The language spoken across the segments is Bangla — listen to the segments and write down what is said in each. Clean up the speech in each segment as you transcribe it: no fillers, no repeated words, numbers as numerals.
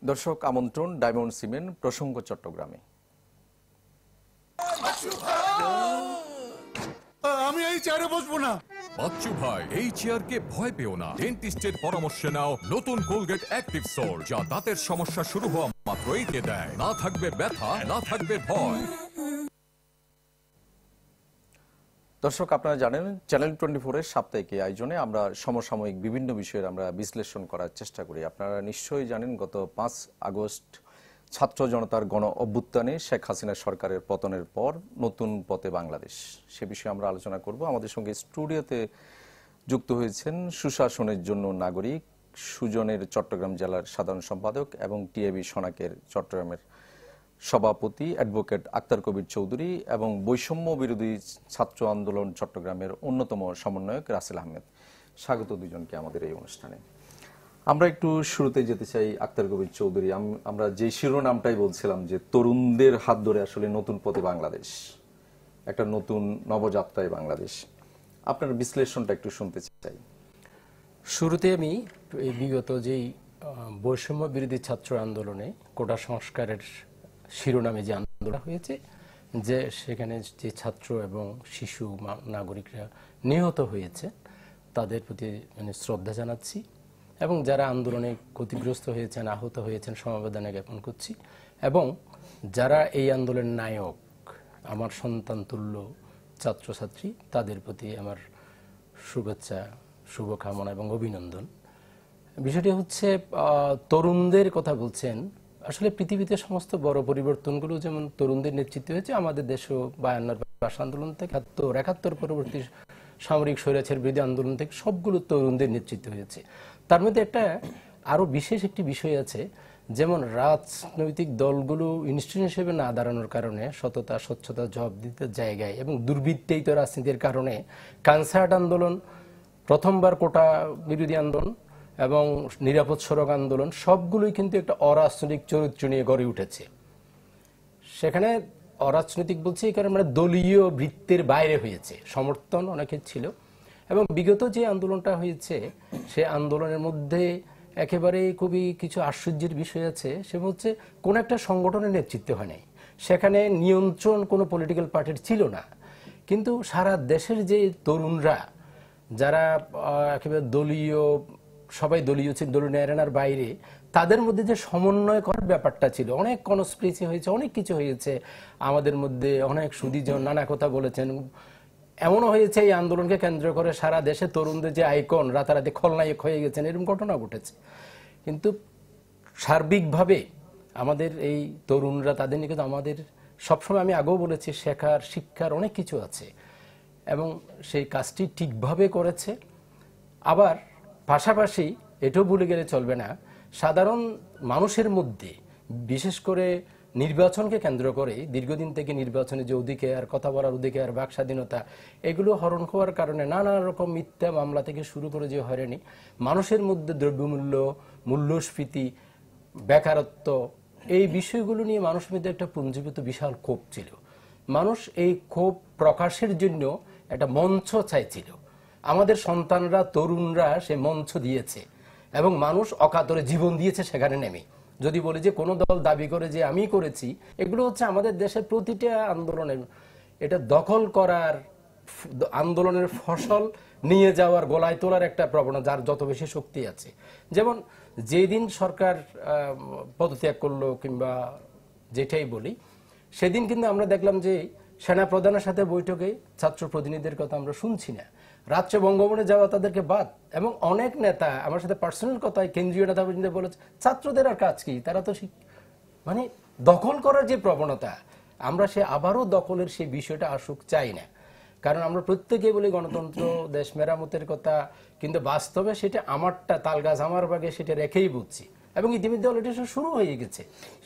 দর্শক আমন্ত্রণ ডায়মন্ড সিমেন্ট প্রসঙ্গ চট্টগ্রামে। আমি এই চেয়ারে বসবো না। বাচ্চু ভাই, এই চেয়ারকে ভয় পেও না। ডেন্টিস্টের পরামর্শ নাও নতুন কোলগেট অ্যাক্টিভ সোল, যা দাঁতের সমস্যা শুরু হওয়া মাত্রই দিয়ে দেয়। না থাকবে ব্যথা, না থাকবে ভয়। দর্শক আপনারা জানেন চ্যানেল 24-এর সাপ্তাহিক এই আয়োজনে আমরা সমসাময়িক বিভিন্ন বিষয়ের আমরা বিশ্লেষণ করার চেষ্টা করি। আপনারা নিশ্চয়ই জানেন গত 5 আগস্ট ছাত্র জনতার গণ অভ্যুত্থানে শেখ হাসিনা সরকারের পতনের পর নতুন পথে বাংলাদেশ, সে বিষয়ে আমরা আলোচনা করব। আমাদের সঙ্গে স্টুডিওতে যুক্ত হয়েছেন সুশাসনের জন্য নাগরিক সুজনের চট্টগ্রাম জেলার সাধারণ সম্পাদক এবং টিএবি সনাকের চট্টগ্রামের সভাপতি অ্যাডভোকেট আক্তার কবির চৌধুরী এবং বৈষম্য বিরোধী ছাত্র আন্দোলন চট্টগ্রামের অন্যতম সমন্বয়ক রাসেল আহমেদ। স্বাগত দুজনকে আমাদের এই অনুষ্ঠানে। আমরা একটু শুরুতে যেতে চাই আক্তার কবির চৌধুরী। আমরা যে শিরোনামটাই বলছিলাম যে তরুণদের হাত ধরে আসলে নতুন পথে বাংলাদেশ, একটা নতুন নবযাত্রায় বাংলাদেশ, আপনার বিশ্লেষণটা একটু শুনতে চাই। শুরুতে আমি এই বিগত যেই বৈষম্য বিরোধী ছাত্র আন্দোলনে কোটা সংস্কারের শিরোনামে যে আন্দোলন হয়েছে, যে সেখানে যে ছাত্র এবং শিশু নাগরিকরা নিহত হয়েছে তাদের প্রতি শ্রদ্ধা জানাচ্ছি এবং যারা আন্দোলনে ক্ষতিগ্রস্ত হয়েছেন, আহত হয়েছেন, সমবেদনা জ্ঞাপন করছি। এবং যারা এই আন্দোলনের নায়ক, আমার সন্তান তুল্য ছাত্রছাত্রী, তাদের প্রতি আমার শুভেচ্ছা, শুভকামনা এবং অভিনন্দন। বিষয়টি হচ্ছে তরুণদের কথা বলছেন। আসলে পৃথিবীতে সমস্ত বড় পরিবর্তনগুলো যেমন তরুণদের নেতৃত্বে হয়েছে, আমাদের দেশও 52 ভাষা আন্দোলন থেকে 71 পরবর্তী সামরিক স্বৈরাচার বিরোধী আন্দোলন থেকে সবগুলো তরুণদের নেতৃত্বে হয়েছে। তার মধ্যে একটা আরো বিশেষ একটি বিষয় আছে, যেমন রাজনৈতিক দলগুলো ইনস্টিটিউশন হিসেবে না দাঁড়ানোর কারণে, সততা, স্বচ্ছতা, জবাবদিহিতার জায়গায় এবং দুর্বৃত্তায়িত রাজনীতির কারণে কনসার্ট আন্দোলন, প্রথমবার কোটা বিরোধী আন্দোলন এবং নিরাপদ সড়ক আন্দোলন সবগুলোই কিন্তু একটা অরাজনৈতিক চরিত্র নিয়ে গড়ে উঠেছে। সেখানে অরাজনৈতিক বলছি এই কারণে মানে দলীয় বৃত্তের বাইরে হয়েছে, সমর্থন অনেকের ছিল। এবং বিগত যে আন্দোলনটা হয়েছে সে আন্দোলনের মধ্যে একেবারে খুবই কিছু আশ্চর্যের বিষয় আছে। সে হচ্ছে কোন একটা সংগঠনের নেতৃত্বে হয় নাই, সেখানে নিয়ন্ত্রণ কোনো পলিটিক্যাল পার্টির ছিল না, কিন্তু সারা দেশের যে তরুণরা যারা একেবারে দলীয়, সবাই দলীয় ছিল, দলীয় এরেনার বাইরে, তাদের মধ্যে যে সমন্বয় করার ব্যাপারটা ছিল, অনেক কনস্পিরেসি হয়েছে, অনেক কিছু হয়েছে আমাদের মধ্যে, অনেক সুদীজন নানা কথা বলেছেন। এমনও হয়েছে এই আন্দোলনকে কেন্দ্র করে সারা দেশে তরুণদের যে আইকন রাতারাতি খলনায়ক হয়ে গেছেন, এরকম ঘটনা ঘটেছে। কিন্তু সার্বিকভাবে আমাদের এই তরুণরা, তাদের নিয়ে কিন্তু আমাদের সবসময়, আমি আগেও বলেছি, শেখার, শিক্ষার অনেক কিছু আছে এবং সেই কাজটি ঠিকভাবে করেছে। আবার পাশাপাশি এটাও ভুলে গেলে চলবে না, সাধারণ মানুষের মধ্যে বিশেষ করে নির্বাচনকে কেন্দ্র করে দীর্ঘদিন থেকে নির্বাচনে যে অধিকার, কথা বলার অধিকার, বাক স্বাধীনতা, এগুলো হরণ হওয়ার কারণে নানা রকম মিথ্যা মামলা থেকে শুরু করে যে হয়রানি, মানুষের মধ্যে দ্রব্যমূল্য, মূল্যস্ফীতি, বেকারত্ব, এই বিষয়গুলো নিয়ে মানুষের মধ্যে একটা পুঞ্জীভূত বিশাল ক্ষোভ ছিল। মানুষ এই ক্ষোভ প্রকাশের জন্য একটা মঞ্চ চাইছিল। আমাদের সন্তানরা, তরুণরা সে মঞ্চ দিয়েছে এবং মানুষ অকাতরে জীবন দিয়েছে সেখানে নেমে। যদি বলি যে কোনো দল দাবি করে যে আমি করেছি, এগুলো হচ্ছে আমাদের দেশের প্রতিটা আন্দোলনের, এটা দখল করার, আন্দোলনের ফসল নিয়ে যাওয়ার, গলায় তোলার একটা প্রবণতা, যার যত বেশি শক্তি আছে। যেমন যেদিন সরকার পদত্যাগ করলো কিংবা যেটাই বলি, সেদিন কিন্তু আমরা দেখলাম যে সেনা প্রধানের সাথে বৈঠকে ছাত্র প্রতিনিধিদের কথা আমরা শুনছি না, রাত্রে বঙ্গভবনে যাওয়া তাদেরকে বাদ। এবং অনেক নেতা আমার সাথে পার্সোনাল কথায়, কেন্দ্রীয় নেতা পর্যন্ত বলেছে ছাত্রদের আর কাজ কি, তারা তো মানে দখল করার যে প্রবণতা, আমরা সে আবারও দখলের সেই বিষয়টা আসুক চাই না। কারণ আমরা প্রত্যেকেই বলি গণতন্ত্র, দেশ মেরামতের কথা, কিন্তু বাস্তবে সেটা আমারটা, তালগাছ আমার বাগে, সেটা রেখেই বুঝছি এবং ইতিমধ্যে অলরেডি শুরু হয়ে গেছে।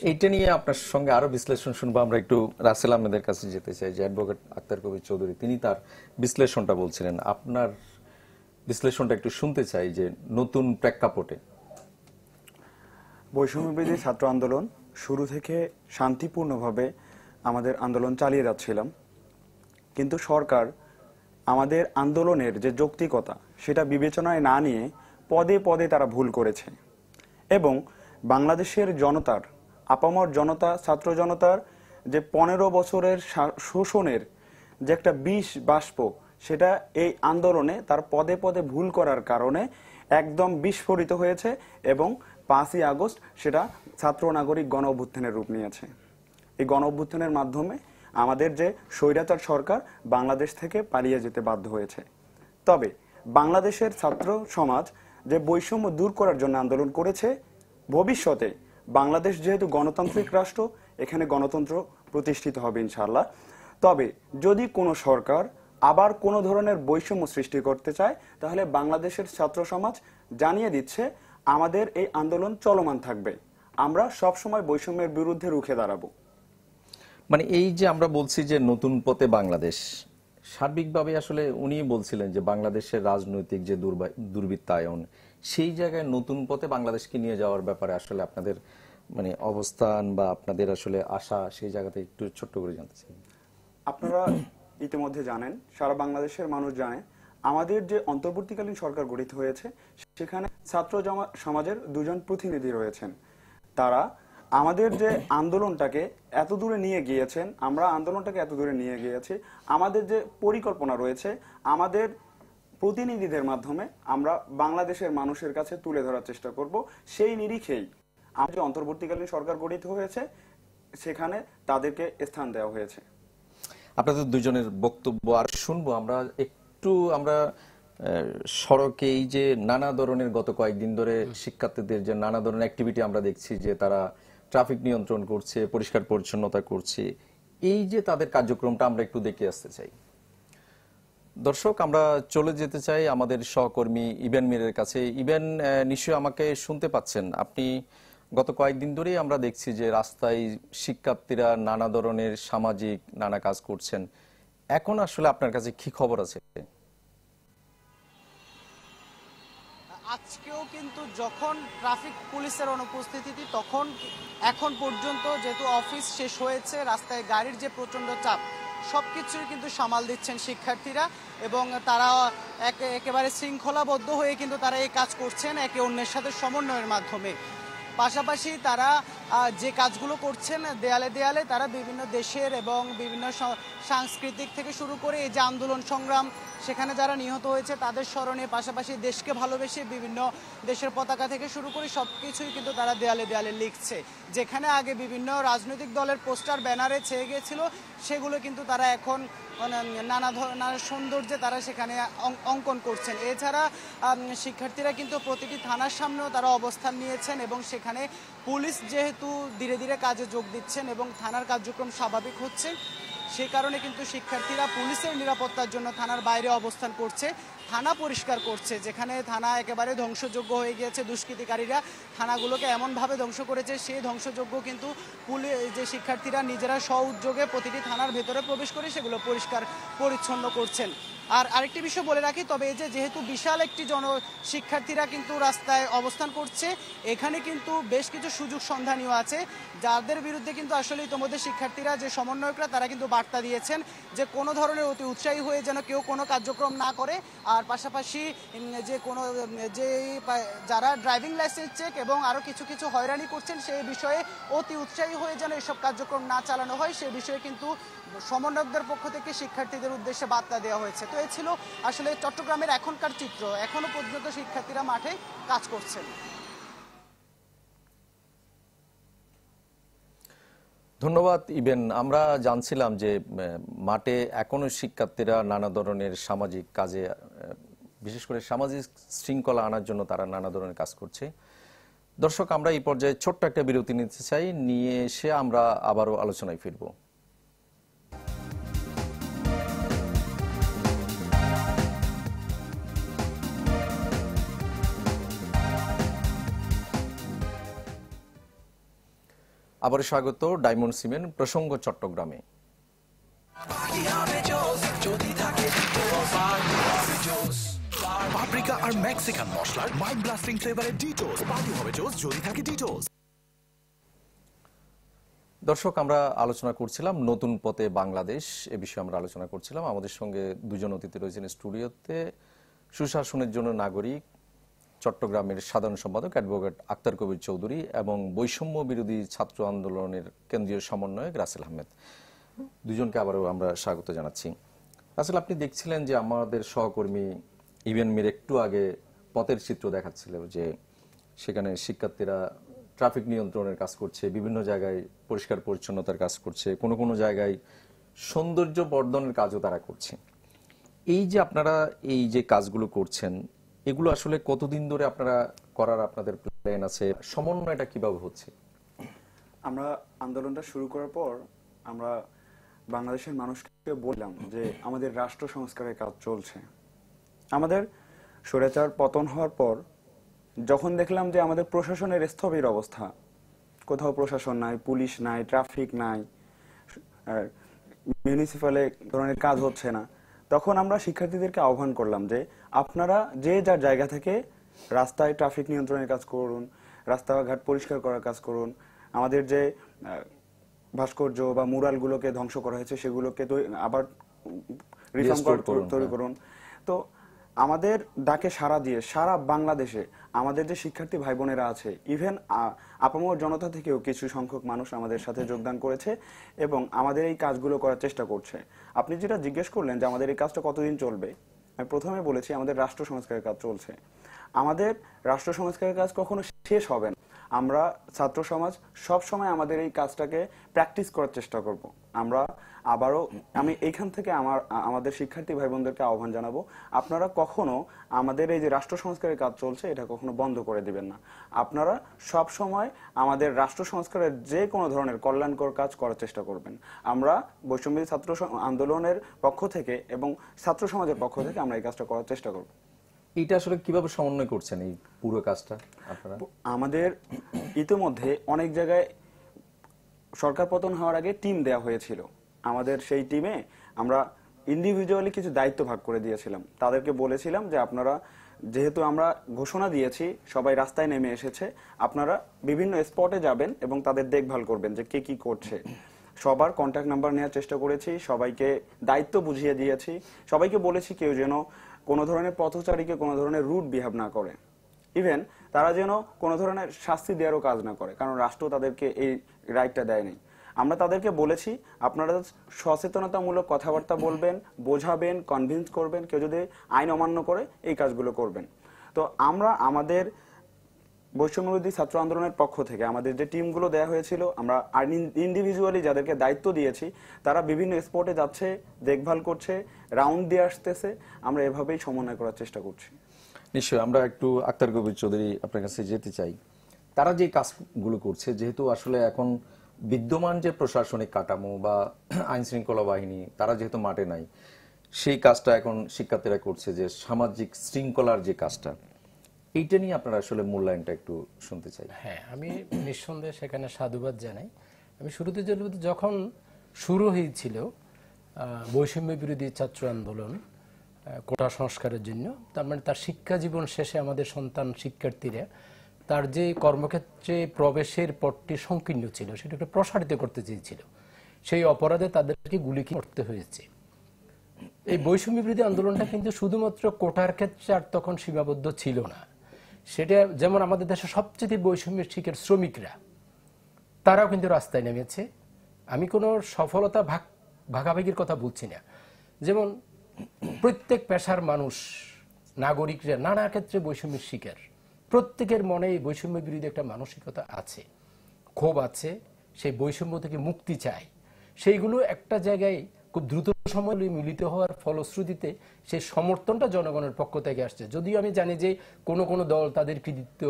এইটা নিয়ে আপনার সঙ্গে আরো বিশ্লেষণ শুনবো। আমরা একটু রাসেল আহমেদের কাছে যেতে চাই, যে অ্যাডভোকেট আক্তার কবির চৌধুরী, তিনি তার বিশ্লেষণটা বলছিলেন, আপনার বিশ্লেষণটা একটু শুনতে চাই যে নতুন প্রেক্ষাপটে। বৈষম্যবিরোধী ছাত্র আন্দোলন শুরু থেকে শান্তিপূর্ণভাবে আমাদের আন্দোলন চালিয়ে যাচ্ছিলাম, কিন্তু সরকার আমাদের আন্দোলনের যে যৌক্তিকতা সেটা বিবেচনায় না নিয়ে পদে পদে তারা ভুল করেছে এবং বাংলাদেশের জনতার, আপামর জনতা, ছাত্র জনতার যে 15 বছরের শোষণের যে একটা বিষ বাষ্প, সেটা এই আন্দোলনে তার পদে পদে ভুল করার কারণে একদম বিস্ফোরিত হয়েছে এবং 5ই আগস্ট সেটা ছাত্র নাগরিক গণ অভ্যুত্থানের রূপ নিয়েছে। এই গণ অভ্যুত্থানের মাধ্যমে আমাদের যে স্বৈরাচার সরকার বাংলাদেশ থেকে পালিয়ে যেতে বাধ্য হয়েছে। তবে বাংলাদেশের ছাত্র সমাজ যে বৈষম্য দূর করার জন্য আন্দোলন করেছে, ভবিষ্যতে বাংলাদেশ যেহেতু গণতান্ত্রিক রাষ্ট্র, এখানে গণতন্ত্র প্রতিষ্ঠিত হবে ইনশাআল্লাহ। তবে যদি কোনো সরকার আবার কোনো ধরনের বৈষম্য সৃষ্টি করতে চায়, তাহলে বাংলাদেশের ছাত্র সমাজ জানিয়ে দিচ্ছে আমাদের এই আন্দোলন চলমান থাকবে, আমরা সব সময় বৈষম্যের বিরুদ্ধে রুখে দাঁড়াবো। মানে এই যে আমরা বলছি যে নতুন পথে বাংলাদেশ, সার্বিকভাবে আসলে উনি বলছিলেন যে বাংলাদেশের রাজনৈতিক যে দুর্বৃত্তায়ন, সেই জায়গায় নতুন পথে বাংলাদেশকে নিয়ে যাওয়ার ব্যাপারে আসলে আপনাদের মানে অবস্থান বা আপনাদের আসলে আশা, সেই জায়গাতে একটু ছোট্ট করে জানতে চাই। আপনারা ইতিমধ্যে জানেন, সারা বাংলাদেশের মানুষ জানে, আমাদের যে অন্তর্বর্তীকালীন সরকার গঠিত হয়েছে সেখানে ছাত্র সমাজের 2 জন প্রতিনিধি রয়েছেন। তারা আমাদের যে আন্দোলনটাকে এত দূরে নিয়ে গিয়েছেন, আমরা আন্দোলনটাকে এত দূরে নিয়ে গিয়েছি, আমাদের যে পরিকল্পনা রয়েছে আমাদের প্রতিনিধিদের মাধ্যমে আমরা বাংলাদেশের মানুষের কাছে তুলে ধরার চেষ্টা করব। সেই নিরিখেই আমাদের যে অন্তর্বর্তীকালীন সরকার গঠিত হয়েছে সেখানে তাদেরকে স্থান দেওয়া হয়েছে। আপনাদের দুজনের বক্তব্য আর শুনবো আমরা একটু। আমরা সড়কে এই যে নানা ধরনের গত কয়েকদিন ধরে শিক্ষার্থীদের যে নানা ধরনের অ্যাক্টিভিটি আমরা দেখছি, যে তারা ট্রাফিক নিয়ন্ত্রণ করছে, পরিষ্কার পরিচ্ছন্নতা করছে, এই যে তাদের কার্যক্রমটা আমরা একটু দেখে আসতে চাই। দর্শক, আমরা চলে যেতে চাই আমাদের সহকর্মী ইবেন মিরের কাছে। ইবেন, নিশ্চয়ই আমাকে শুনতে পাচ্ছেন? আপনি গত কয়েকদিন ধরেই আমরা দেখছি যে রাস্তায় শিক্ষার্থীরা নানা ধরনের সামাজিক নানা কাজ করছেন। এখন আসলে আপনার কাছে কি খবর আছে? আজকেও কিন্তু যখন ট্রাফিক পুলিশের অনুপস্থিতি, তখন এখন পর্যন্ত যেহেতু অফিস শেষ হয়েছে, রাস্তায় গাড়ির যে প্রচণ্ড চাপ, সবকিছুই কিন্তু সামাল দিচ্ছেন শিক্ষার্থীরা এবং তারা একেবারে শৃঙ্খলাবদ্ধ হয়ে কিন্তু তারা এই কাজ করছেন একে অন্যের সাথে সমন্বয়ের মাধ্যমে। পাশাপাশি তারা যে কাজগুলো করছেন দেয়ালে দেয়ালে, তারা বিভিন্ন দেশের এবং বিভিন্ন সাংস্কৃতিক থেকে শুরু করে এই যে আন্দোলন সংগ্রাম, সেখানে যারা নিহত হয়েছে তাদের স্মরণে, পাশাপাশি দেশকে ভালোবেসে বিভিন্ন দেশের পতাকা থেকে শুরু করে সব কিছুই কিন্তু তারা দেয়ালে দেয়ালে লিখছে। যেখানে আগে বিভিন্ন রাজনৈতিক দলের পোস্টার ব্যানারে ছেয়ে গিয়েছিল, সেগুলো কিন্তু তারা এখন নানা সৌন্দর্যে তারা সেখানে অঙ্কন করছেন। এছাড়া শিক্ষার্থীরা কিন্তু প্রতিটি থানার সামনেও তারা অবস্থান নিয়েছেন এবং সেখানে পুলিশ যেহেতু ধীরে ধীরে কাজে যোগ দিচ্ছেন এবং থানার কার্যক্রম স্বাভাবিক হচ্ছে, সেই কারণে কিন্তু শিক্ষার্থীরা পুলিশের নিরাপত্তার জন্য থানার বাইরে অবস্থান করছে, থানা পরিষ্কার করছে। যেখানে থানা একেবারে ধ্বংসযোগ্য হয়ে গিয়েছে, দুষ্কৃতিকারীরা থানাগুলোকে এমনভাবে ধ্বংস করেছে, সেই ধ্বংসযোগ্য কিন্তু যে শিক্ষার্থীরা নিজেরা স্ব-উদ্যোগে প্রতিটি থানার ভেতরে প্রবেশ করে সেগুলো পরিষ্কার পরিচ্ছন্ন করছেন। আর আরেকটি বিষয় বলে রাখি, তবে এই যে যেহেতু বিশাল একটি শিক্ষার্থীরা কিন্তু রাস্তায় অবস্থান করছে, এখানে কিন্তু বেশ কিছু সুযোগ সন্ধানীয় আছে যাদের বিরুদ্ধে কিন্তু আসলে ইতিমধ্যে শিক্ষার্থীরা যে সমন্বয়করা তারা কিন্তু বার্তা দিয়েছেন যে কোনো ধরনের অতি উৎসাহী হয়ে যেন কেউ কোনো কার্যক্রম না করে। আর পাশাপাশি যে কোনো যারা ড্রাইভিং লাইসেন্স চেক এবং আরও কিছু কিছু হয়রানি করছেন সেই বিষয়ে অতি উৎসাহী হয়ে যেন এসব কার্যক্রম না চালানো হয়, সে বিষয়ে কিন্তু সমন্বয়কদের পক্ষ থেকে শিক্ষার্থীদের উদ্দেশ্যে বার্তা দেওয়া হয়েছে। তো এই ছিল আসলে চট্টগ্রামের এখনকার চিত্র। এখনো পর্যন্ত শিক্ষার্থীরা মাঠে কাজ করছেন। ধন্যবাদ ইবেন। আমরা জানছিলাম যে মাঠে এখনো শিক্ষার্থীরা নানা ধরনের সামাজিক কাজে, বিশেষ করে সামাজিক শৃঙ্খলা আনার জন্য তারা নানা ধরনের কাজ করছে। দর্শক, আমরা এই পর্যায়ে ছোট্ট একটা বিরতি নিতে চাই, নিয়ে এসে আমরা আবারও আলোচনায় ফিরব। আবার স্বাগত ডায়মন্ড সিমেন্ট প্রসঙ্গ চট্টগ্রামে। পাপরিকা আর মেক্সিকান মশলার মাইন্ড ব্লাস্টিং ফ্লেভারের ডিটোস, পার্টি হবে জোস যদি থাকে ডিটোস। দর্শক, আমরা আলোচনা করছিলাম নতুন পথে বাংলাদেশ, এ বিষয়ে আমরা আলোচনা করছিলাম। আমাদের সঙ্গে দুজন অতিথি রয়েছেন স্টুডিওতে। সুশাসনের জন্য নাগরিক চট্টগ্রামের সাধারণ সম্পাদক অ্যাডভোকেট আক্তার কবির চৌধুরী এবং বৈষম্য বিরোধী ছাত্র আন্দোলনের কেন্দ্রীয় সমন্বয়ক রাসেল আহমেদ। দুজনকে আবারও আমরা স্বাগত জানাচ্ছি। রাসেল, আপনি দেখছিলেন যে আমাদের সহকর্মী ইভেন মির একটু আগে পথের চিত্র দেখাচ্ছিল যে সেখানে শিক্ষার্থীরা ট্রাফিক নিয়ন্ত্রণের কাজ করছে, বিভিন্ন জায়গায় পরিষ্কার পরিচ্ছন্নতার কাজ করছে, কোনো কোনো জায়গায় সৌন্দর্য বর্ধনের কাজও তারা করছে। এই যে আপনারা এই যে কাজগুলো করছেন, এগুলো আসলে কতদিন ধরে আপনারা করার আপনাদের প্ল্যান আছে? সমন্বয়টা কিভাবে হচ্ছে? আমরা আন্দোলনটা শুরু করার পর আমরা বাংলাদেশের মানুষকে বললাম যে আমাদের রাষ্ট্র সংস্কারের কাজ চলছে। আমাদের স্বৈরাচার পতন হওয়ার পর যখন দেখলাম যে আমাদের প্রশাসনের স্থবির অবস্থা, কোথাও প্রশাসন নাই, পুলিশ নাই, ট্রাফিক নাই, মিউনিসিপ্যালে ধরনের কাজ হচ্ছে না, তখন আমরা শিক্ষার্থীদেরকে আহ্বান করলাম যে আপনারা যে যার জায়গা থেকে রাস্তায় ট্রাফিক নিয়ন্ত্রণের কাজ করুন, রাস্তাঘাট পরিষ্কার করার কাজ করুন, আমাদের যে ভাস্কর্য বা মুরালগুলোকে ধ্বংস করা হয়েছে সেগুলোকে আবার রিফর্ম তৈরি করুন। তো আমাদের ডাকে সাড়া দিয়ে সারা বাংলাদেশে আমাদের যে শিক্ষার্থী ভাই বোনেরা আছে, ইভেন আপামর জনতা থেকেও কিছু সংখ্যক মানুষ আমাদের সাথে যোগদান করেছে এবং আমাদের এই কাজগুলো করার চেষ্টা করছে। আপনি যেটা জিজ্ঞেস করলেন যে আমাদের এই কাজটা কতদিন চলবে, আমি প্রথমে বলেছি আমাদের রাষ্ট্র সংস্কারের কাজ চলছে। আমাদের রাষ্ট্র সংস্কারের কাজ কখনো শেষ হবে না। আমরা ছাত্র সমাজ সব সময় আমাদের এই কাজটাকে প্র্যাকটিস করার চেষ্টা করব। আমরা আবারও আমি এইখান থেকে আমাদের শিক্ষার্থী ভাই বোনদেরকে আহ্বান জানাবো, আপনারা কখনো আমাদের এই যে রাষ্ট্র সংস্কারের কাজ চলছে এটা কখনো বন্ধ করে দিবেন না। আপনারা সব সময় আমাদের রাষ্ট্র সংস্কারের যে কোনো ধরনের কল্যাণকর কাজ করার চেষ্টা করবেন। আমরা বৈষম্য ছাত্র আন্দোলনের পক্ষ থেকে এবং ছাত্র সমাজের পক্ষ থেকে আমরা এই কাজটা করার চেষ্টা করব। এটা আসলে কিভাবে সমন্বয় করছেন এই পুরো কাজটা আপনারা? আমাদের ইতিমধ্যে অনেক জায়গায় সরকার পতন হওয়ার আগে টিম দেয়া হয়েছিল। আমাদের সেই টিমে আমরা ইন্ডিভিজুয়ালি কিছু দায়িত্ব ভাগ করে দিয়েছিলাম। তাদেরকে বলেছিলাম যে আপনারা, যেহেতু আমরা ঘোষণা দিয়েছি, সবাই রাস্তায় নেমে এসেছে, আপনারা বিভিন্ন স্পটে যাবেন এবং তাদের দেখভাল করবেন যে কে কি করছে। সবার কন্ট্যাক্ট নাম্বার নেওয়ার চেষ্টা করেছি, সবাইকে দায়িত্ব বুঝিয়ে দিয়েছি, সবাইকে বলেছি কেউ যেন কোনো ধরনের পথচারীকে কোনো ধরনের রুট বিহেভ না করে, ইভেন তারা যেন কোনো ধরনের শাস্তি দেওয়ারও কাজ না করে, কারণ রাষ্ট্র তাদেরকে এই রাইটটা দেয়নি। আমরা তাদেরকে বলেছি আপনারা সচেতনতামূলক কথাবার্তা বলবেন, বোঝাবেন, কনভিন্স করবেন, কেউ যদি আইন অমান্য করে এই কাজগুলো করবেন। তো আমরা আমাদের বৈষম্যবিরোধী ছাত্র আন্দোলনের পক্ষ থেকে আমাদের যে টিমগুলো দেওয়া হয়েছিল, আমরা ইন্ডিভিজুয়ালি যাদেরকে দায়িত্ব দিয়েছি তারা বিভিন্ন স্পটে যাচ্ছে, দেখভাল করছে, রাউন্ড দিয়ে আসতেছে। আমরা এভাবেই সমন্বয় করার চেষ্টা করছি। নিশ্চয়ই। আমরা একটু আক্তার কবির চৌধুরী আপনার কাছে যেতে চাই। তারা যে কাজগুলো করছে, যেহেতু আসলে এখন বিদ্যমান যে প্রশাসনিক কাঠামো বা আইন শৃঙ্খলা বাহিনী তারা যেহেতু মাঠে নাই, সেই কাজটা এখন শিক্ষার্থীরা করছে, যে সামাজিক শৃঙ্খলার যে কাজটা, এইটা নিয়ে আপনারা আসলে মূল্যায়নটা একটু শুনতে চাই। হ্যাঁ, আমি নিঃসন্দেহে সেখানে সাধুবাদ জানাই। আমি শুরুতে যখন শুরু হয়েছিল বৈষম্য বিরোধী ছাত্র আন্দোলন কোটা সংস্কারের জন্য, তার মানে তার শিক্ষা জীবন শেষে আমাদের সন্তান শিক্ষার্থীরা তার যে কর্মক্ষেত্রে প্রবেশের পথটি সংকীর্ণ ছিল সেটাকে প্রসারিত করতে চেয়েছিল, সেই অপরাধে তাদেরকে গুলি করতে হয়েছে। এই বৈষম্য বিরোধী আন্দোলনটা কিন্তু শুধুমাত্র কোটার ক্ষেত্রে আর তখন সীমাবদ্ধ ছিল না। সেটা যেমন আমাদের দেশে সবচেয়ে বৈষম্যের শিকার শ্রমিকরা, তারাও কিন্তু রাস্তায় নেমেছে। আমি কোনো সফলতা ভাগাভাগির কথা বলছি না। যেমন প্রত্যেক পেশার মানুষ, নাগরিকরা নানা ক্ষেত্রে বৈষম্যের শিকার। প্রত্যেকের মনে এই বৈষম্য বিরোধী একটা মানসিকতা আছে, ক্ষোভ আছে, সেই বৈষম্য থেকে মুক্তি চায়। সেইগুলো একটা জায়গায় খুব দ্রুত সময় মিলিত হওয়ার ফলশ্রুতিতে সেই সমর্থনটা জনগণের পক্ষ থেকে আসছে। যদিও আমি জানি যে কোনো কোনো দল তাদের কৃতিত্ব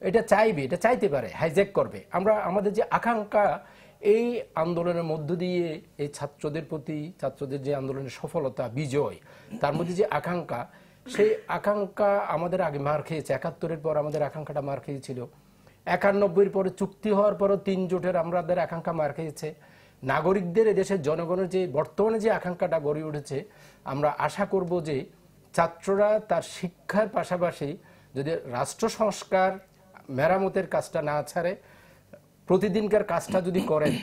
এটা চাইবে, এটা চাইতে পারে, হাইজ্যাক করবে। আমরা আমাদের যে আকাঙ্ক্ষা এই আন্দোলনের মধ্য দিয়ে এই ছাত্রদের প্রতি, ছাত্রদের যে আন্দোলনের সফলতা, বিজয়, তার মধ্যে যে আকাঙ্ক্ষা, সেই আকাঙ্ক্ষা আমাদের আগে মার খেয়েছে। ৭১-এর পর আমাদের আকাঙ্ক্ষাটা মার খেয়েছিল। ৯১-এর পরে চুক্তি হওয়ার পরও ৩ জোটের আমাদের আকাঙ্ক্ষা মার খেয়েছে। নাগরিকদের, এদেশের জনগণের যে বর্তমানে যে আকাঙ্ক্ষাটা গড়ে উঠেছে, আমরা আশা করব যে ছাত্ররা তার শিক্ষার পাশাপাশি যদি রাষ্ট্র সংস্কার মেরামতের কাজটা না ছাড়ে, প্রতিদিনকার কাজটা যদি করেন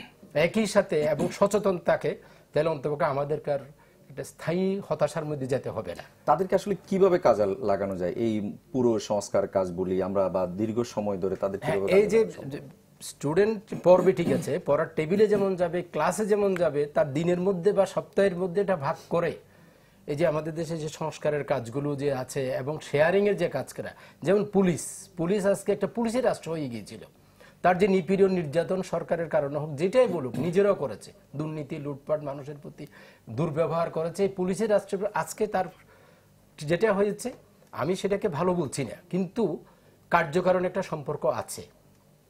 একই সাথে এবং সচেতন থাকে, তাহলে অন্তপক্ষে আমাদেরকার একটা স্থায়ী হতাশার মধ্যে যেতে হবে না। তাদেরকে আসলে কিভাবে কাজে লাগানো যায় এই পুরো সংস্কার কাজ বলি আমরা, বা দীর্ঘ সময় ধরে তাদের হ্যাঁ, কিভাবে এই যে কাজে লাগানো সম্ভব? স্টুডেন্ট পড়বে ঠিক আছে, পড়ার টেবিলে যেমন যাবে, ক্লাসে যেমন যাবে, তার দিনের মধ্যে বা সপ্তাহের মধ্যে এটা ভাগ করে এই যে আমাদের দেশে যে সংস্কারের কাজগুলো যে আছে এবং শেয়ারিং এর যে কাজ করা, যেমন পুলিশ আজকে একটা পুলিশের রাষ্ট্র হয়ে গিয়েছিল। তার যে নিপীড়ন নির্যাতন সরকারের কারণে হোক, যেটাই বলুক, নিজেরাও করেছে, দুর্নীতি লুটপাট মানুষের প্রতি দুর্ব্যবহার করেছে। এই পুলিশের রাষ্ট্র আজকে তার যেটা হয়েছে, আমি সেটাকে ভালো বলছি না, কিন্তু কার্যকারণ একটা সম্পর্ক আছে।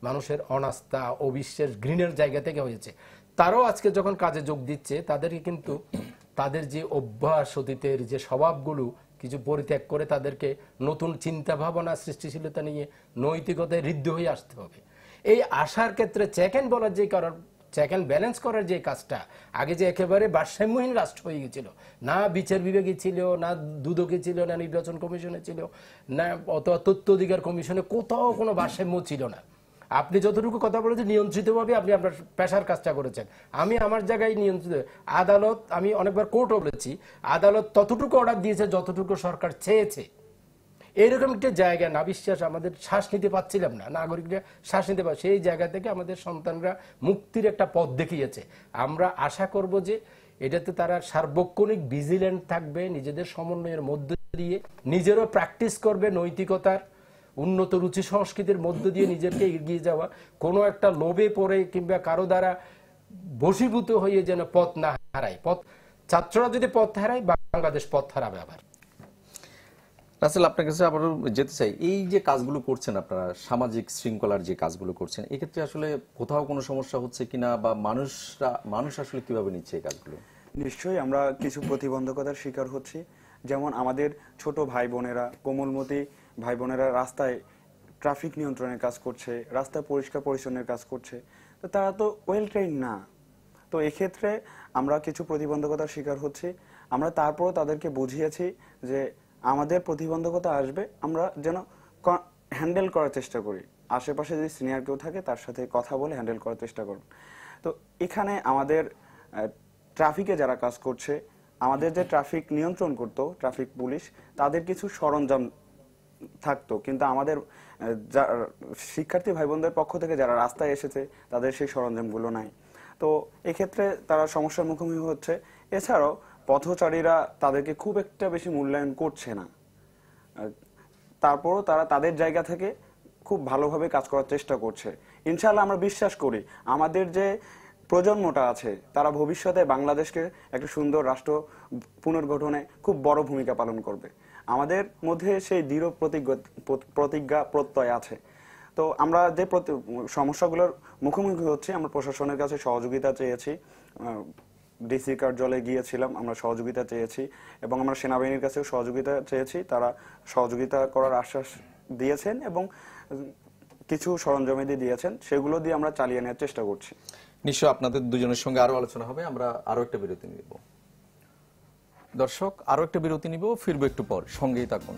মানুষের অনাস্থা অবিশ্বাস ঘৃণের জায়গা থেকে হয়েছে। তারাও আজকে যখন কাজে যোগ দিচ্ছে, তাদেরকে কিন্তু তাদের যে অভ্যাস অতীতের যে স্বভাবগুলো কিছু পরিত্যাগ করে তাদেরকে নতুন চিন্তা ভাবনা সৃষ্টিশীলতা নিয়ে নৈতিকতায় ঋদ্ধ হয়ে আসতে হবে। এই আসার ক্ষেত্রে চেক অ্যান্ড ব্যালেন্স করার যে কাজটা, আগে যে একেবারে ভারসাম্যহীন রাষ্ট্র হয়ে গেছিল, না বিচার বিভাগে ছিল, না দুদকে ছিল, না নির্বাচন কমিশনে ছিল, না অথবা তথ্য অধিকার কমিশনে, কোথাও কোনো ভারসাম্য ছিল না। আপনি যতটুকু কথা বলেছেন নিয়ন্ত্রিতভাবে আপনি আপনার পেশার কাজটা করেছেন, আমি আমার জায়গায় নিয়ন্ত্রিত। আদালত, আমি অনেকবার কোর্টও বলেছি, আদালত ততটুকু অর্ডার দিয়েছে যতটুকু সরকার চেয়েছে। এইরকম একটা জায়গা না বিশ্বাস, আমাদের শ্বাস নিতে পারছিলাম না, নাগরিকরা শ্বাস নিতে পারে, সেই জায়গা থেকে আমাদের সন্তানরা মুক্তির একটা পথ দেখিয়েছে। আমরা আশা করব যে এটাতে তারা সার্বক্ষণিক ভিজিল্যান্ট থাকবে, নিজেদের সমন্বয়ের মধ্য দিয়ে নিজেরও প্র্যাকটিস করবে নৈতিকতার, উন্নত রুচি সংস্কৃতির মধ্য দিয়ে নিজেকে এগিয়ে যাওয়া, কোনো একটা লোভে পড়ে কিংবা কারো দ্বারা বশীভূত হয়ে যেন পথ না হারায়। ছাত্ররা যদি পথ হারায়, বাংলাদেশ পথ হারাবে আবার। রাসেল, আপনার কাছে আবারও যেতে চাই, এই যে কাজগুলো করছেন আপনারা, সামাজিক শৃঙ্খলার যে কাজগুলো করছেন, এক্ষেত্রে আসলে কোথাও কোনো সমস্যা হচ্ছে কিনা, বা মানুষ আসলে কিভাবে নিচ্ছে এই কাজগুলো? নিশ্চয়ই আমরা কিছু প্রতিবন্ধকতার শিকার হচ্ছি। যেমন আমাদের ছোট ভাই বোনেরা, কোমলমতি ভাই বোনেরা রাস্তায় ট্রাফিক নিয়ন্ত্রণের কাজ করছে, রাস্তা পরিষ্কার পরিচ্ছন্নের কাজ করছে, তো তারা তো ওয়েল ট্রেইন না। তো এক্ষেত্রে আমরা কিছু প্রতিবন্ধকতার শিকার হচ্ছি। আমরা তারপরও তাদেরকে বুঝিয়েছি যে আমাদের প্রতিবন্ধকতা আসবে, আমরা যেন হ্যান্ডেল করার চেষ্টা করি। আশেপাশে যদি সিনিয়র কেউ থাকে তার সাথে কথা বলে হ্যান্ডেল করার চেষ্টা করুন। তো এখানে আমাদের ট্রাফিকে যারা কাজ করছে, আমাদের যে ট্রাফিক নিয়ন্ত্রণ করতো ট্রাফিক পুলিশ, তাদের কিছু সরঞ্জাম থাকতো, কিন্তু আমাদের শিক্ষার্থী ভাই বোনদের পক্ষ থেকে যারা রাস্তায় এসেছে তাদের সেই সরঞ্জামগুলো নাই। তো এক্ষেত্রে তারা সমস্যার মুখোমুখি হচ্ছে। এছাড়াও পথচারীরা তাদেরকে খুব একটা বেশি মূল্যায়ন করছে না, তারপরও তারা তাদের জায়গা থেকে খুব ভালোভাবে কাজ করার চেষ্টা করছে। ইনশাআল্লাহ আমরা বিশ্বাস করি আমাদের যে প্রজন্মটা আছে তারা ভবিষ্যতে বাংলাদেশকে একটা সুন্দর রাষ্ট্র পুনর্গঠনে খুব বড় ভূমিকা পালন করবে। আমাদের মধ্যে সেই দৃঢ় প্রতিজ্ঞা প্রত্যয় আছে। তো আমরা যে সমস্যাগুলোর মুখোমুখি হচ্ছি, আমরা প্রশাসনের কাছে সহযোগিতা চেয়েছি, ডিসি কার্যালয়ে গিয়েছিলাম, আমরা সহযোগিতা চেয়েছি, এবং আমরা সেনাবাহিনীর কাছেও সহযোগিতা চেয়েছি। তারা সহযোগিতা করার আশ্বাস দিয়েছেন এবং কিছু সরঞ্জামাদি দিয়েছেন, সেগুলো দিয়ে আমরা চালিয়ে নেওয়ার চেষ্টা করছি। নিশ্চয় আপনাদের দুজনের সঙ্গে আরো আলোচনা হবে। আমরা আরো একটা বিরতি নিব। দর্শক, আরো একটা বিরতি নিব, ফিরবো একটু পর, সঙ্গেই থাকুন।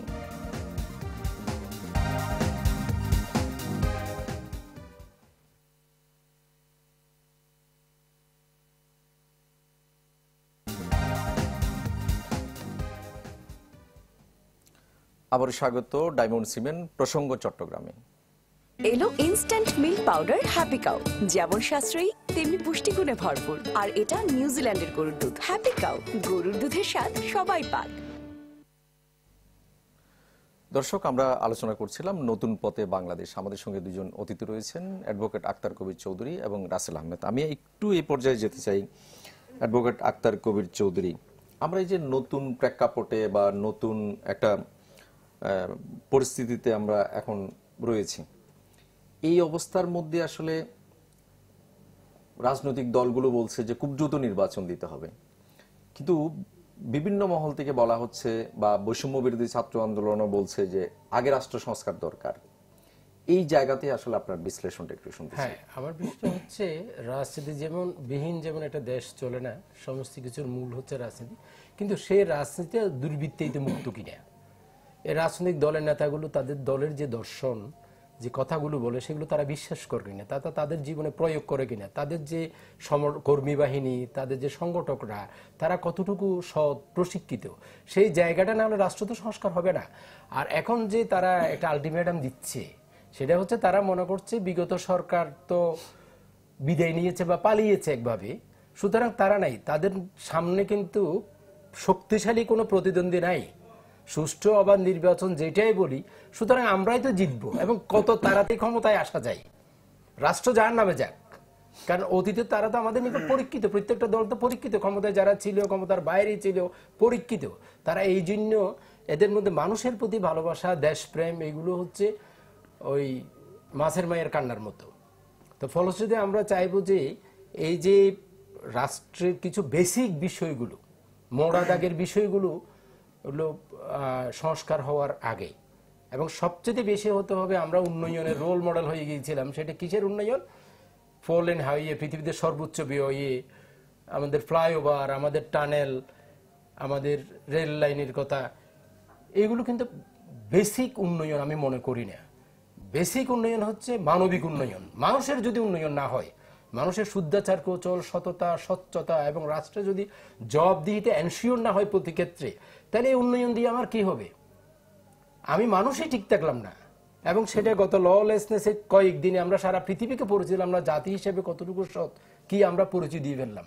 আবার স্বাগত ডায়মন্ড সিমেন্ট প্রসঙ্গ চট্টগ্রামে। এলো instant milk powder happy cow, যেমন সাশ্রয়ী তেমনি পুষ্টিগুণে ভরপুর, আর এটা নিউজিল্যান্ডের গরুর দুধ। হ্যাপি কাউ, গরুর দুধের স্বাদ সবাই পাক। দর্শক, আমরা আলোচনা করছিলাম নতুন পথে বাংলাদেশ। আমাদের সঙ্গে দুজন অতিথি রয়েছেন, অ্যাডভোকেট আক্তার কবির চৌধুরী এবং রাসেল আহমেদ। আমি একটু এই পর্যায়ে যেতে চাই। অ্যাডভোকেট আক্তার কবির চৌধুরী, আমরা এই যে নতুন প্রেক্ষাপটে বা নতুন একটা পরিস্থিতিতে আমরা এখন রয়েছি, এই অবস্থার মধ্যে আসলে রাজনৈতিক দলগুলো বলছে যে খুব দ্রুত নির্বাচন দিতে হবে, কিন্তু বিভিন্ন মহল থেকে বলা হচ্ছে, বা বৈষম্য বিরোধী ছাত্র আন্দোলনও বলছে যে আগে রাষ্ট্র সংস্কার দরকার। এই জায়গাতে আসলে আপনার বিশ্লেষণটা একটু শুনতে চাই। হ্যাঁ, আমার বিষয়টা হচ্ছে রাজনীতি যেমন বিহীন যেমন একটা দেশ চলে না, সমস্ত কিছুর মূল হচ্ছে রাজনীতি, কিন্তু সেই রাজনীতি দুর্বৃত্তায়িত মুক্ত কিনা। এই রাজনৈতিক দলের নেতাগুলো তাদের দলের যে দর্শন, যে কথাগুলো বলে সেগুলো তারা বিশ্বাস করে কিনা, তাদের জীবনে প্রয়োগ করে কিনা, তাদের যে কর্মী বাহিনী, তাদের যে সংগঠকরা, তারা কতটুকু সৎ প্রশিক্ষিত, সেই জায়গাটা না হলে রাষ্ট্র তো সংস্কার হবে না। আর এখন যে তারা একটা আলটিমেটাম দিচ্ছে, সেটা হচ্ছে তারা মনে করছে বিগত সরকার তো বিদায় নিয়েছে বা পালিয়েছে একভাবে, সুতরাং তারা নাই, তাদের সামনে কিন্তু শক্তিশালী কোনো প্রতিদ্বন্দ্বী নাই, সুষ্ঠু অবাধ নির্বাচন যেটাই বলি, সুতরাং আমরাই তো জিতবো এবং কত তাড়াতাড়ি ক্ষমতায় আসা যায়, রাষ্ট্র যার নামে যাক। কারণ অতীতে তারা তো আমাদের নিকট পরীক্ষিত, প্রত্যেকটা দল তো পরীক্ষিত, ক্ষমতায় যারা ছিল, ক্ষমতার বাইরে ছিল, পরীক্ষিত। তারা এই জন্য এদের মধ্যে মানুষের প্রতি ভালোবাসা, দেশপ্রেম, এগুলো হচ্ছে ওই মাছের মায়ের কান্নার মতো। তো ফলশ্রুতিতে আমরা চাইবো যে এই যে রাষ্ট্রের কিছু বেসিক বিষয়গুলো, মোড়া দাগের বিষয়গুলো হলো সংস্কার হওয়ার আগে, এবং সবচেয়ে বেশি হতে হবে, আমরা উন্নয়নের রোল মডেল হয়ে গিয়েছিলাম। সেটা কিসের উন্নয়ন? 4 লেন হাইওয়ে, পৃথিবীতে সর্বোচ্চ ব্যয়ে, আমাদের ফ্লাইওভার, আমাদের টানেল, আমাদের রেল লাইনের কথা, এগুলো কিন্তু বেসিক উন্নয়ন আমি মনে করি না। বেসিক উন্নয়ন হচ্ছে মানবিক উন্নয়ন। মানুষের যদি উন্নয়ন না হয়, মানুষের শুদ্ধাচার, কৌশল, সততা, স্বচ্ছতা এবং রাষ্ট্রে যদি জবাবদিহিতে এনশিওর না হয় প্রতি ক্ষেত্রে, তাহলে এই উন্নয়ন দিয়ে আমার কি হবে? আমি মানুষই ঠিক থাকলাম না। এবং সেটা গত ললেসনেসের কয়েকদিনে আমরা সারা পৃথিবীকে পরিচয়, আমরা জাতি হিসেবে কতটুকু সৎ কি আমরা পরিচয় দিয়ে ফেললাম।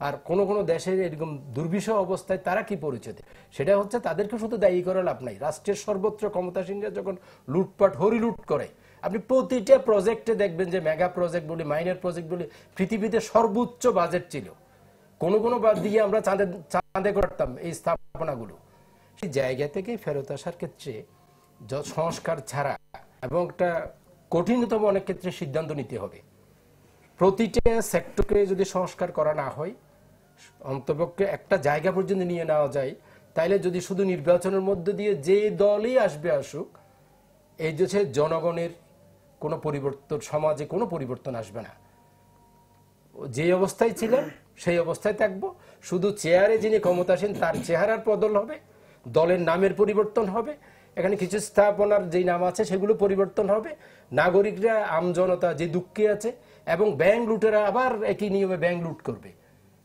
আর কোন কোন দেশের এরকম দুর্বিষহ অবস্থায় তারা কি পরিচয় দেয়, সেটা হচ্ছে তাদেরকে শুধু দায়ী করে লাভ নাই। রাষ্ট্রের সর্বত্র ক্ষমতাসীনরা যখন লুটপাট হরিলুট করে, আপনি প্রতিটা প্রজেক্টে দেখবেন যে মেগা প্রজেক্ট বলি, মাইনর প্রজেক্ট বলি, পৃথিবীতে সর্বোচ্চ বাজেট ছিল, কোন কোন বাদ দিয়ে আমরা চাঁদে করতাম এই স্থাপনাগুলো। সেই জায়গা থেকে ফেরত আসার ক্ষেত্রে সংস্কার ছাড়া এবং একটা কঠিনতম অনেক ক্ষেত্রে সিদ্ধান্ত নিতে হবে। প্রতিটা সেক্টরকে যদি সংস্কার করা না হয়, অন্তপক্ষে একটা জায়গা পর্যন্ত নিয়ে নেওয়া যায়, তাইলে যদি শুধু নির্বাচনের মধ্য দিয়ে যে দলই আসবে আসুক, এই দেশে জনগণের কোনো পরিবর্তন, সমাজে কোনো পরিবর্তন আসবে না। যে অবস্থায় ছিলেন সেই অবস্থায় থাকবো। শুধু চেয়ারে যিনি ক্ষমতাসীন তার চেহারার বদল হবে, দলের নামের পরিবর্তন হবে, এখানে কিছু স্থাপনার যেই নাম আছে সেগুলো পরিবর্তন হবে, নাগরিকরা, আমজনতা যে দুঃখে আছে, এবং ব্যাংক লুটেরা আবার একই নিয়মে ব্যাংক লুট করবে।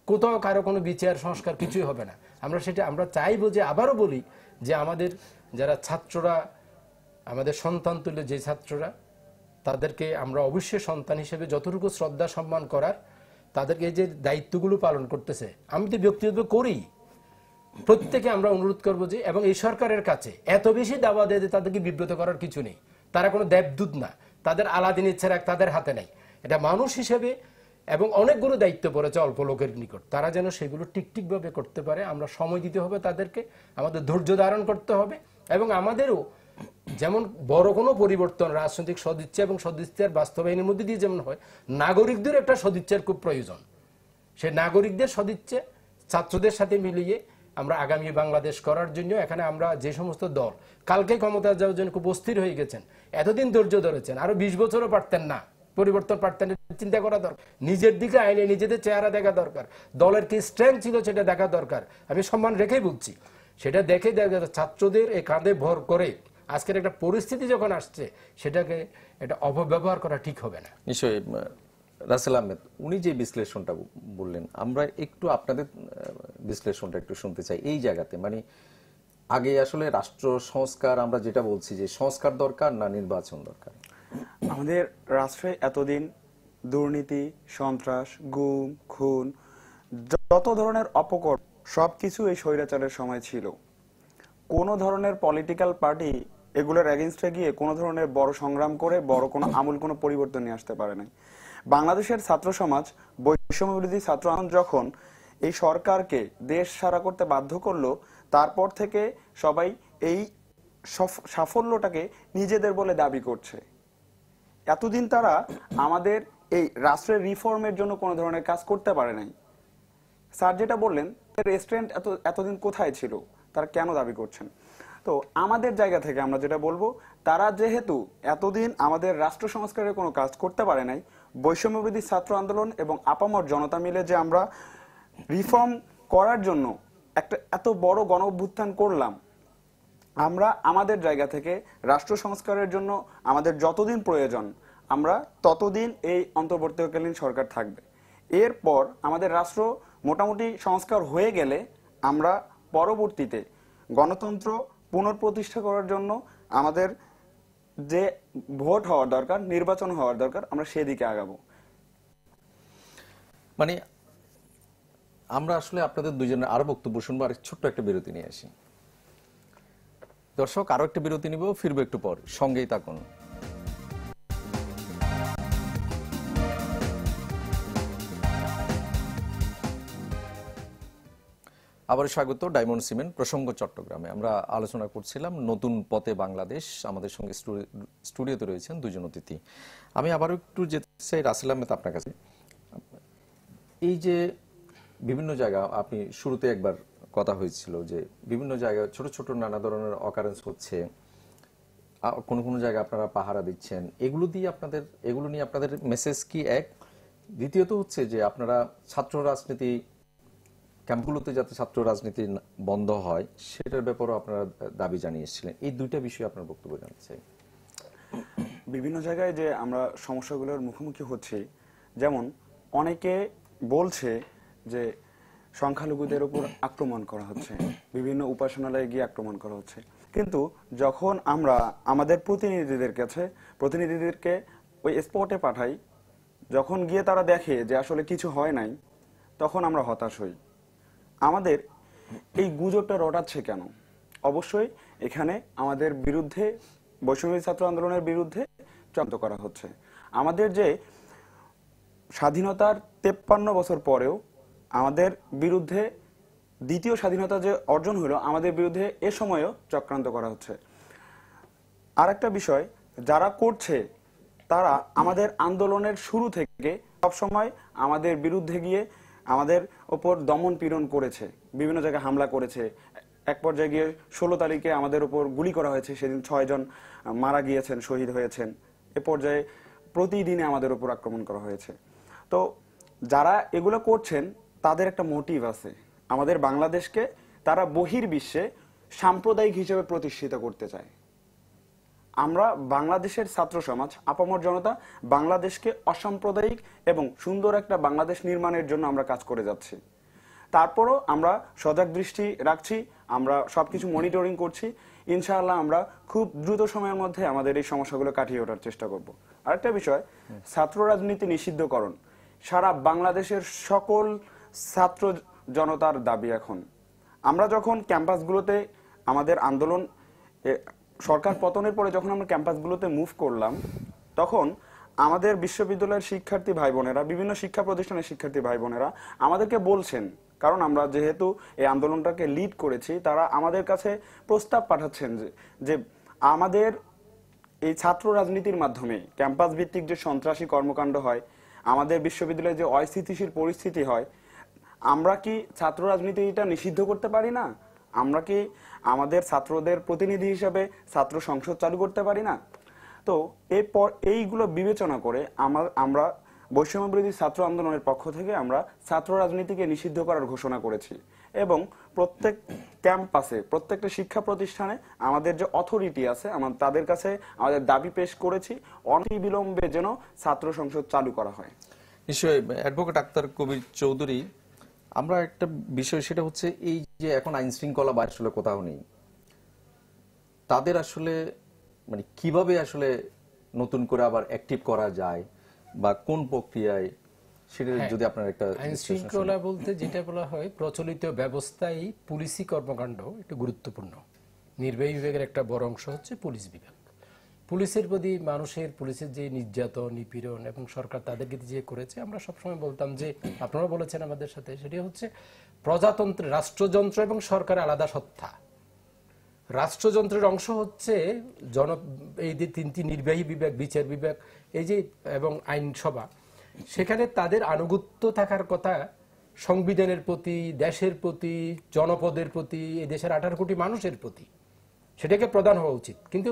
কোথাও কারো কোনো বিচার সংস্কার কিছুই হবে না। আমরা চাইবো যে, আবারও বলি যে আমাদের যারা ছাত্ররা, আমাদের সন্তান তুল্য যে ছাত্ররা, তাদেরকে আমরা অবশ্যই সন্তান হিসেবে যতটুকু শ্রদ্ধা সম্মান করার, তাদেরকে যে দায়িত্বগুলো পালন করতেছে, আমি তো ব্যক্তিগত করি, প্রত্যেকে আমরা অনুরোধ করবো যে, এবং এই সরকারের কাছে এত বেশি দাবা দেয় যে তাদেরকে বিব্রত করার কিছু নেই। তারা কোনো দেবদূত না, তাদের আলাদিনের ছেড়ে তাদের হাতে নেই। এটা মানুষ হিসেবে এবং অনেকগুলো দায়িত্ব পড়েছে অল্প লোকের নিকট, তারা যেন সেগুলো ঠিকভাবে করতে পারে। আমরা সময় দিতে হবে তাদেরকে, আমাদের ধৈর্য ধারণ করতে হবে, এবং আমাদেরও যেমন বড় কোনো পরিবর্তন রাজনৈতিক সদিচ্ছা এবং সদিচ্ছার বাস্তবায়নের মধ্যে দিয়ে যেমন হয়, নাগরিকদের একটা সদিচ্ছার খুব প্রয়োজন। সে নাগরিকদের সদিচ্ছা ছাত্রদের সাথে মিলিয়ে আমরা আগামী বাংলাদেশ করার জন্য, এখানে আমরা যে সমস্ত দল কালকে ক্ষমতা যাওয়ার জন্য খুব অস্থির হয়ে গেছেন, এতদিন ধৈর্য ধরেছেন, আরো 20 বছরও পারতেন না, পরিবর্তন পারতেন, চিন্তা করা দরকার, নিজের দিকে আইনে নিজেদের চেহারা দেখা দরকার, দলের কি স্ট্রেংথ ছিল সেটা দেখা দরকার। আমি সম্মান রেখেই বলছি, সেটা দেখে ছাত্রদের এই কাঁধে ভর করে আজকের একটা পরিস্থিতি যখন আসছে, সেটাকে এটা অপব্যবহার করা ঠিক হবে না। নিশ্চয়ই রাসেল আহমেদ, উনি যে বিশ্লেষণটা বললেন, আমরা একটু আপনাদের বিশ্লেষণটা একটু শুনতে চাই এই জায়গাতে। মানে আগে আসলে রাষ্ট্র সংস্কার, আমরা যেটা বলছি যে সংস্কার দরকার না নির্বাচন দরকার? আমাদের রাষ্ট্রে এতদিন দুর্নীতি, সন্ত্রাস, গুম, খুন, যত ধরনের অপকর্ম সবকিছু এই স্বৈরাচারের সময় ছিল। কোনো ধরনের পলিটিক্যাল পার্টি এগুলোর এগেইনস্টে গিয়ে কোনো ধরনের বড় সংগ্রাম করে বড় কোনো আমূল কোনো পরিবর্তন নিয়ে আসতে পারে নাই। বাংলাদেশের ছাত্র সমাজ, বৈষম্য বিরোধী ছাত্র আন্দোলন যখন এই সরকারকে দেশ ছাড়া করতে বাধ্য করলো, তারপর থেকে সবাই এই সাফল্যটাকে নিজেদের বলে দাবি করছে। এতদিন তারা আমাদের এই রাষ্ট্রের রিফর্মের জন্য কোনো ধরনের কাজ করতে পারে নাই। স্যার যেটা বললেন, রেস্টুরেন্ট এতদিন কোথায় ছিল, তারা কেন দাবি করছেন? তো আমাদের জায়গা থেকে আমরা যেটা বলবো, তারা যেহেতু এতদিন আমাদের রাষ্ট্র সংস্কারের কোনো কাজ করতে পারে নাই, বৈষম্যবিরোধী ছাত্র আন্দোলন এবং আপামর জনতা মিলে যে আমরা রিফর্ম করার জন্য একটা এত বড় গণ অভ্যুত্থান করলাম, আমরা আমাদের জায়গা থেকে রাষ্ট্র সংস্কারের জন্য আমাদের যতদিন প্রয়োজন আমরা ততদিন এই অন্তর্বর্তীকালীন সরকার থাকবে। এরপর আমাদের রাষ্ট্র মোটামুটি সংস্কার হয়ে গেলে আমরা পরবর্তীতে গণতন্ত্র পুনঃপ্রতিষ্ঠা করার জন্য আমাদের যে ভোট হওয়ার দরকার, নির্বাচন হওয়ার দরকার, আমরা সেদিকে আগাবো। মানে আমরা আসলে আপনাদের দুজনের আরো বক্তব্য শুনবো, আর ছোট্ট একটা বিরতি নিয়ে আসি। দর্শক, আরো একটা বিরতি নিব, ফিরবো একটু পর, সঙ্গেই থাকুন। আবার স্বাগত ডায়মন্ড সিমেন্ট প্রসঙ্গ চট্টগ্রামে। আমরা আলোচনা করছিলাম নতুন পথে বাংলাদেশ। আমাদের সঙ্গে স্টুডিওতে রয়েছেন দুজন অতিথি। আমি আবারও একটু যেতে চাই রাসেল আহমেদ আপনার কাছে। এই যে বিভিন্ন জায়গা, আপনি শুরুতে একবার কথা হয়েছিল যে বিভিন্ন জায়গায় ছোট ছোট নানা ধরনের অকারেন্স হচ্ছে, কোনো কোনো জায়গায় আপনারা পাহারা দিচ্ছেন, এগুলো নিয়ে আপনাদের মেসেজ কি এক? দ্বিতীয়ত হচ্ছে যে আপনারা ছাত্র রাজনীতি ক্যাম্পগুলোতে যাতে ছাত্র রাজনীতি বন্ধ হয় সেটার ব্যাপারেও আপনারা দাবি জানিয়েছিলেন। এই দুইটা বিষয়ে আপনার বক্তব্য জানতে চাই। বিভিন্ন জায়গায় যে আমরা সমস্যাগুলোর মুখোমুখি হচ্ছি, যেমন অনেকে বলছে যে সংখ্যালঘুদের উপর আক্রমণ করা হচ্ছে, বিভিন্ন উপাসনালয়ে গিয়ে আক্রমণ করা হচ্ছে, কিন্তু যখন আমরা আমাদের প্রতিনিধিদেরকে ওই স্পটে পাঠাই, যখন গিয়ে তারা দেখে যে আসলে কিছু হয় নাই, তখন আমরা হতাশ হই। আমাদের এই গুজবটা রটাচ্ছে কেন? অবশ্যই এখানে আমাদের বিরুদ্ধে, বৈষম্য ছাত্র আন্দোলনের বিরুদ্ধে চক্রান্ত করা হচ্ছে। আমাদের যে স্বাধীনতার 53 বছর পরেও আমাদের বিরুদ্ধে দ্বিতীয় স্বাধীনতা যে অর্জন হলো, আমাদের বিরুদ্ধে এ সময়ও চক্রান্ত করা হচ্ছে। আর একটা বিষয়, যারা করছে তারা আমাদের আন্দোলনের শুরু থেকে সবসময় আমাদের বিরুদ্ধে গিয়ে আমাদের ওপর দমন পীড়ন করেছে, বিভিন্ন জায়গায় হামলা করেছে। এক পর্যায়ে গিয়ে 16 তারিখে আমাদের উপর গুলি করা হয়েছে, সেদিন 6 জন মারা গিয়েছেন, শহীদ হয়েছেন। এ পর্যায়ে প্রতিদিনে আমাদের উপর আক্রমণ করা হয়েছে। তো যারা এগুলো করছেন তাদের একটা মোটিভ আছে, আমাদের বাংলাদেশকে তারা বহির্বিশ্বে সাম্প্রদায়িক হিসেবে প্রতিষ্ঠিত করতে চায়। আমরা বাংলাদেশের ছাত্র সমাজ, আপামর জনতা বাংলাদেশকে অসাম্প্রদায়িক এবং সুন্দর একটা বাংলাদেশ নির্মাণের জন্য আমরা কাজ করে যাচ্ছি। তারপরও আমরা সজাগ দৃষ্টি রাখছি, আমরা সবকিছু মনিটরিং করছি। ইনশাআল্লাহ আমরা খুব দ্রুত সময়ের মধ্যে আমাদের এই সমস্যাগুলো কাটিয়ে ওঠার চেষ্টা করব। আরেকটা বিষয়, ছাত্র রাজনীতি নিষিদ্ধকরণ সারা বাংলাদেশের সকল ছাত্র জনতার দাবি। এখন আমরা যখন ক্যাম্পাসগুলোতে আমাদের আন্দোলন, সরকার পতনের পরে যখন আমরা ক্যাম্পাসগুলোতে মুভ করলাম, তখন আমাদের বিশ্ববিদ্যালয়ের শিক্ষার্থী ভাই বোনেরা, বিভিন্ন শিক্ষা প্রতিষ্ঠানের শিক্ষার্থী ভাই বোনেরা আমাদেরকে বলছেন, কারণ আমরা যেহেতু এই আন্দোলনটাকে লিড করেছি, তারা আমাদের কাছে প্রস্তাব পাঠাচ্ছেন যে আমাদের এই ছাত্র রাজনীতির মাধ্যমে ক্যাম্পাস ভিত্তিক যে সন্ত্রাসী কর্মকাণ্ড হয়, আমাদের বিশ্ববিদ্যালয়ে যে অস্থিতিশীল পরিস্থিতি হয়, আমরা কি ছাত্র রাজনীতিটা নিষিদ্ধ করতে পারি না? আমরা কি আমাদের ছাত্রদের প্রতিনিধি হিসেবে ছাত্র সংসদ চালু করতে পারি না? তো এরপর এইগুলো বিবেচনা করে আমরা বৈষম্য বিরোধী ছাত্র আন্দোলনের পক্ষ থেকে আমরা ছাত্র রাজনীতিকে নিষিদ্ধ করার ঘোষণা করেছি এবং প্রত্যেক ক্যাম্পাসে, প্রত্যেকটা শিক্ষা প্রতিষ্ঠানে আমাদের যে অথরিটি আছে, তাদের কাছে আমাদের দাবি পেশ করেছি অনতিবিলম্বে যেন ছাত্র সংসদ চালু করা হয়। নিশ্চয়ই অ্যাডভোকেট আক্তার কবির চৌধুরী, আমরা একটা বিষয়, সেটা হচ্ছে এই যে এখন আইন শৃঙ্খলা বা আসলে কোথাও নেই, তাদের আসলে মানে কিভাবে আসলে নতুন করে আবার অ্যাক্টিভ করা যায় বা কোন প্রক্রিয়ায়, সেটা যদি আপনার একটা আইন শৃঙ্খলা বলতে যেটা বলা হয়, প্রচলিত ব্যবস্থায় পুলিশি কর্মকাণ্ড একটু গুরুত্বপূর্ণ। নির্বাহী বিভাগের একটা বড় অংশ হচ্ছে পুলিশ বিভাগ। পুলিশের প্রতি পুলিশের যে নির্যাতন, নিপীড়ন এবং সরকার তাদেরকে যে করেছে, আমরা সবসময় বলতাম যে, আপনারা বলেছেন আমাদের সাথে, সেটি হচ্ছে প্রজাতন্ত্র, রাষ্ট্রযন্ত্র এবং সরকারের আলাদা সত্তা। রাষ্ট্রযন্ত্রের অংশ হচ্ছে এই যে 3টি নির্বাহী বিভাগ, বিচার বিভাগ, এই যে এবং আইনসভা, সেখানে তাদের আনুগত্য থাকার কথা সংবিধানের প্রতি, দেশের প্রতি, জনপদের প্রতি, এই দেশের 18 কোটি মানুষের প্রতি, সেটাকে প্রধান হওয়া উচিত। কিন্তু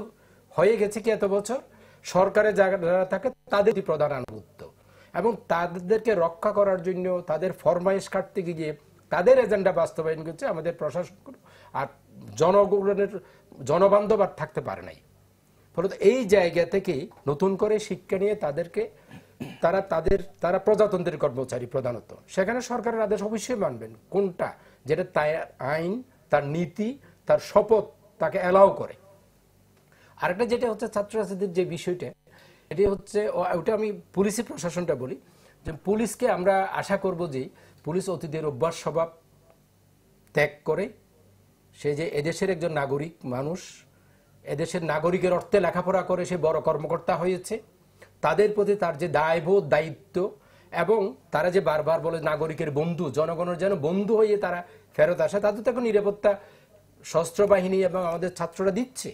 হয়ে গেছে কি, এত বছর সরকারের যারা থাকে তাদেরই প্রধান আনুগত্য, এবং তাদেরকে রক্ষা করার জন্য তাদের ফরমাইশ কাটতে গিয়ে তাদের এজেন্ডা বাস্তবায়ন করছে আমাদের প্রশাসন, আর জনগণের জনবান্ধব আর থাকতে পারে নাই। ফলে এই জায়গা থেকেই নতুন করে শিক্ষা নিয়ে তাদেরকে তারা প্রজাতন্ত্রের কর্মচারী প্রধানত, সেখানে সরকারের আদেশ অবশ্যই মানবেন, কোনটা যেটা তার আইন, তার নীতি, তার শপথ তাকে অ্যালাউ করে। আরেকটা যেটা হচ্ছে ছাত্রছাত্রীদের যে বিষয়টা, এটি হচ্ছে ওটা আমি পুলিশি প্রশাসনটা বলি, যে পুলিশকে আমরা আশা করব যে পুলিশ অতীতের অভ্যাস স্বভাব ত্যাগ করে, সে যে এদেশের একজন নাগরিক মানুষ, এদেশের নাগরিকের অর্থে লেখাপড়া করে সে বড় কর্মকর্তা হয়েছে, তাদের প্রতি তার যে দায়বোধ দায়িত্ব, এবং তারা যে বারবার বলে নাগরিকের বন্ধু, জনগণের যেন বন্ধু হয়ে তারা ফেরত আসে, তাদের তো এখন নিরাপত্তা সশস্ত্র বাহিনী এবং আমাদের ছাত্ররা দিচ্ছে।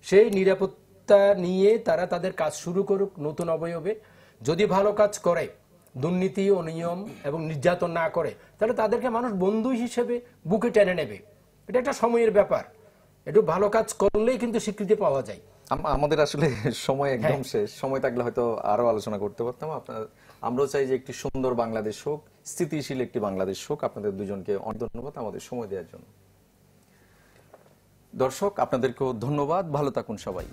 সেই নিরাপত্তা নিয়ে তারা তাদের কাজ শুরু করুক নতুন অবয়বে। যদি ভালো কাজ করে, দুর্নীতি অনিয়ম এবং নির্যাতন না করে, তাহলে তাদেরকে মানুষ বন্ধু হিসেবে বুকে টেনে নেবে। এটা একটা সময়ের ব্যাপার, একটু ভালো কাজ করলেই কিন্তু স্বীকৃতি পাওয়া যায়। আমাদের আসলে সময় একদম শেষ, সময় থাকলে হয়তো আরো আলোচনা করতে পারতাম। আমরাও চাই যে একটি সুন্দর বাংলাদেশ হোক, স্থিতিশীল একটি বাংলাদেশ হোক। আপনাদের দুজনকে অনেক ধন্যবাদ আমাদের সময় দেওয়ার জন্য। দর্শক, আপনাদেরকেও ধন্যবাদ, ভালো থাকুন সবাই।